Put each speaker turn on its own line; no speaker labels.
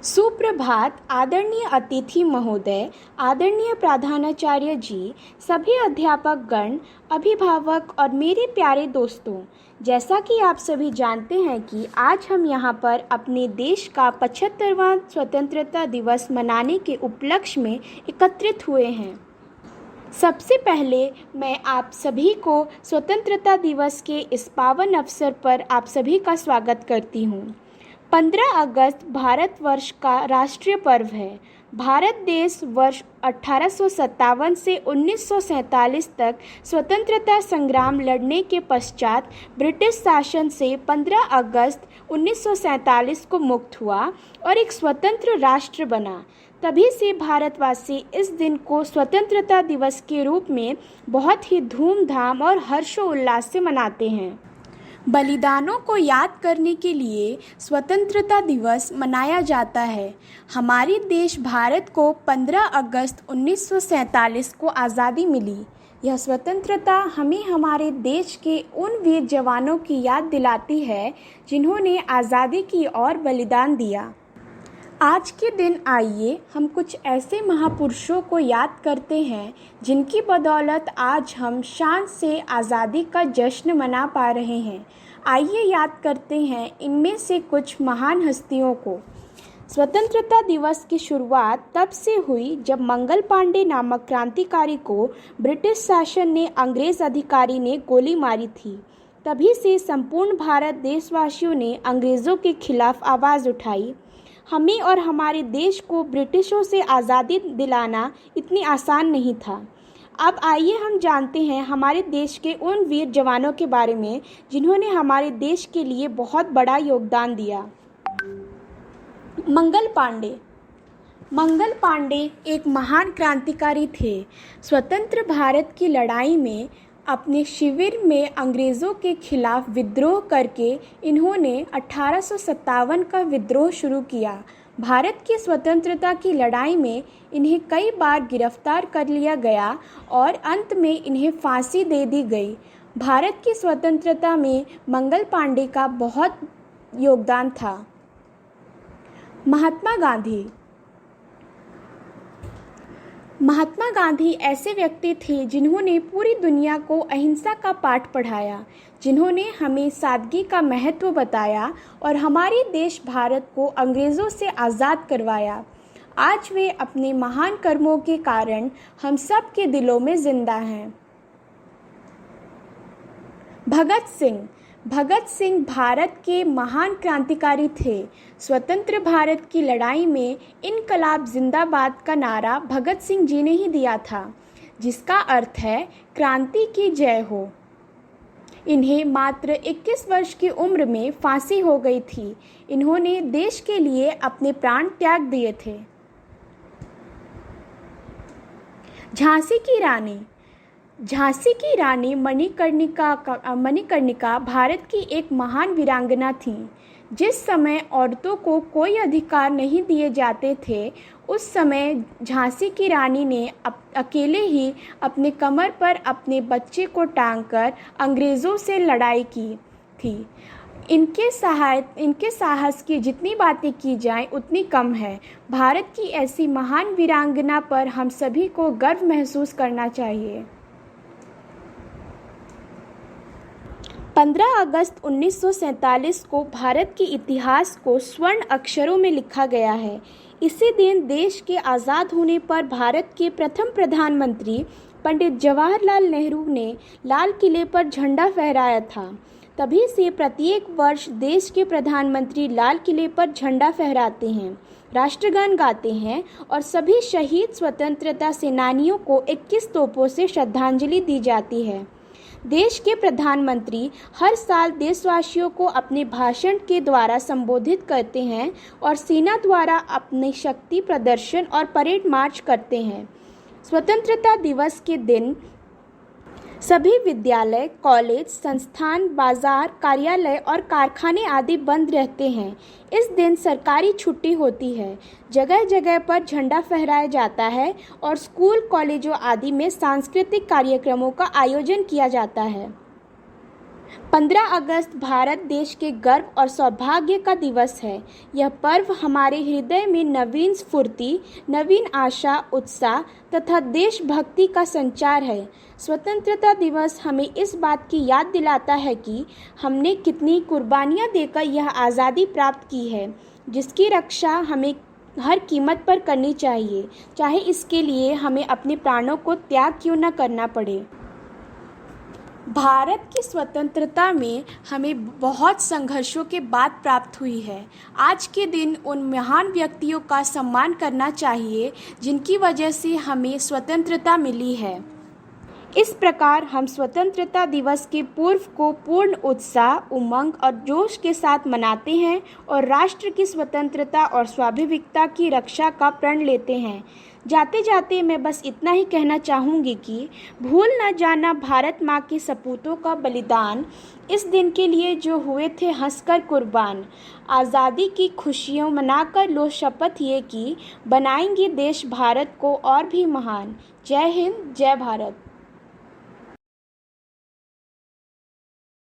सुप्रभात आदरणीय अतिथि महोदय, आदरणीय प्रधानाचार्य जी, सभी अध्यापक गण, अभिभावक और मेरे प्यारे दोस्तों। जैसा कि आप सभी जानते हैं कि आज हम यहाँ पर अपने देश का 75वां स्वतंत्रता दिवस मनाने के उपलक्ष्य में एकत्रित हुए हैं। सबसे पहले मैं आप सभी को स्वतंत्रता दिवस के इस पावन अवसर पर आप सभी का स्वागत करती हूँ। 15 अगस्त भारतवर्ष का राष्ट्रीय पर्व है। भारत देश वर्ष 1857 से 1947 तक स्वतंत्रता संग्राम लड़ने के पश्चात ब्रिटिश शासन से 15 अगस्त 1947 को मुक्त हुआ और एक स्वतंत्र राष्ट्र बना। तभी से भारतवासी इस दिन को स्वतंत्रता दिवस के रूप में बहुत ही धूमधाम और हर्षोल्लास से मनाते हैं। बलिदानों को याद करने के लिए स्वतंत्रता दिवस मनाया जाता है। हमारे देश भारत को 15 अगस्त 1947 को आज़ादी मिली। यह स्वतंत्रता हमें हमारे देश के उन वीर जवानों की याद दिलाती है जिन्होंने आज़ादी की ओर बलिदान दिया। आज के दिन आइए हम कुछ ऐसे महापुरुषों को याद करते हैं जिनकी बदौलत आज हम शान से आज़ादी का जश्न मना पा रहे हैं। आइए याद करते हैं इनमें से कुछ महान हस्तियों को। स्वतंत्रता दिवस की शुरुआत तब से हुई जब मंगल पांडे नामक क्रांतिकारी को ब्रिटिश शासन ने अंग्रेज़ अधिकारी ने गोली मारी थी। तभी से संपूर्ण भारत देशवासियों ने अंग्रेज़ों के खिलाफ आवाज़ उठाई। हमें और हमारे देश को ब्रिटिशों से आज़ादी दिलाना इतनी आसान नहीं था। अब आइए हम जानते हैं हमारे देश के उन वीर जवानों के बारे में जिन्होंने हमारे देश के लिए बहुत बड़ा योगदान दिया। मंगल पांडे एक महान क्रांतिकारी थे। स्वतंत्र भारत की लड़ाई में अपने शिविर में अंग्रेज़ों के खिलाफ विद्रोह करके इन्होंने 1857 का विद्रोह शुरू किया। भारत की स्वतंत्रता की लड़ाई में इन्हें कई बार गिरफ्तार कर लिया गया और अंत में इन्हें फांसी दे दी गई। भारत की स्वतंत्रता में मंगल पांडे का बहुत योगदान था। महात्मा गांधी ऐसे व्यक्ति थे जिन्होंने पूरी दुनिया को अहिंसा का पाठ पढ़ाया, जिन्होंने हमें सादगी का महत्व बताया और हमारे देश भारत को अंग्रेज़ों से आज़ाद करवाया। आज वे अपने महान कर्मों के कारण हम सब के दिलों में जिंदा हैं। भगत सिंह भारत के महान क्रांतिकारी थे। स्वतंत्र भारत की लड़ाई में इनकलाब जिंदाबाद का नारा भगत सिंह जी ने ही दिया था, जिसका अर्थ है क्रांति की जय हो। इन्हें मात्र 21 वर्ष की उम्र में फांसी हो गई थी। इन्होंने देश के लिए अपने प्राण त्याग दिए थे। झांसी की रानी मणिकर्णिका भारत की एक महान वीरांगना थी। जिस समय औरतों को कोई अधिकार नहीं दिए जाते थे, उस समय झांसी की रानी ने अकेले ही अपने कमर पर अपने बच्चे को टांगकर अंग्रेज़ों से लड़ाई की थी। इनके साहस की जितनी बातें की जाएं उतनी कम है। भारत की ऐसी महान वीरांगना पर हम सभी को गर्व महसूस करना चाहिए। 15 अगस्त 1947 को भारत के इतिहास को स्वर्ण अक्षरों में लिखा गया है। इसी दिन देश के आज़ाद होने पर भारत के प्रथम प्रधानमंत्री पंडित जवाहरलाल नेहरू ने लाल किले पर झंडा फहराया था। तभी से प्रत्येक वर्ष देश के प्रधानमंत्री लाल किले पर झंडा फहराते हैं, राष्ट्रगान गाते हैं और सभी शहीद स्वतंत्रता सेनानियों को 21 तोपों से श्रद्धांजलि दी जाती है। देश के प्रधानमंत्री हर साल देशवासियों को अपने भाषण के द्वारा संबोधित करते हैं और सेना द्वारा अपनी शक्ति प्रदर्शन और परेड मार्च करते हैं। स्वतंत्रता दिवस के दिन सभी विद्यालय, कॉलेज, संस्थान, बाजार, कार्यालय और कारखाने आदि बंद रहते हैं। इस दिन सरकारी छुट्टी होती है। जगह जगह पर झंडा फहराया जाता है और स्कूल, कॉलेजों आदि में सांस्कृतिक कार्यक्रमों का आयोजन किया जाता है। 15 अगस्त भारत देश के गर्व और सौभाग्य का दिवस है। यह पर्व हमारे हृदय में नवीन स्फूर्ति, नवीन आशा, उत्साह तथा देशभक्ति का संचार है। स्वतंत्रता दिवस हमें इस बात की याद दिलाता है कि हमने कितनी कुर्बानियां देकर यह आज़ादी प्राप्त की है, जिसकी रक्षा हमें हर कीमत पर करनी चाहिए, चाहे इसके लिए हमें अपने प्राणों को त्याग क्यों न करना पड़े। भारत की स्वतंत्रता में हमें बहुत संघर्षों के बाद प्राप्त हुई है। आज के दिन उन महान व्यक्तियों का सम्मान करना चाहिए जिनकी वजह से हमें स्वतंत्रता मिली है। इस प्रकार हम स्वतंत्रता दिवस के पूर्व को पूर्ण उत्साह, उमंग और जोश के साथ मनाते हैं और राष्ट्र की स्वतंत्रता और स्वाभाविकता की रक्षा का प्रण लेते हैं। जाते जाते मैं बस इतना ही कहना चाहूँगी कि भूल न जाना भारत माँ के सपूतों का बलिदान, इस दिन के लिए जो हुए थे हंसकर कुर्बान। आज़ादी की खुशियों मनाकर लो शपथ ये कि बनाएंगे देश भारत को और भी महान। जय हिंद, जय भारत।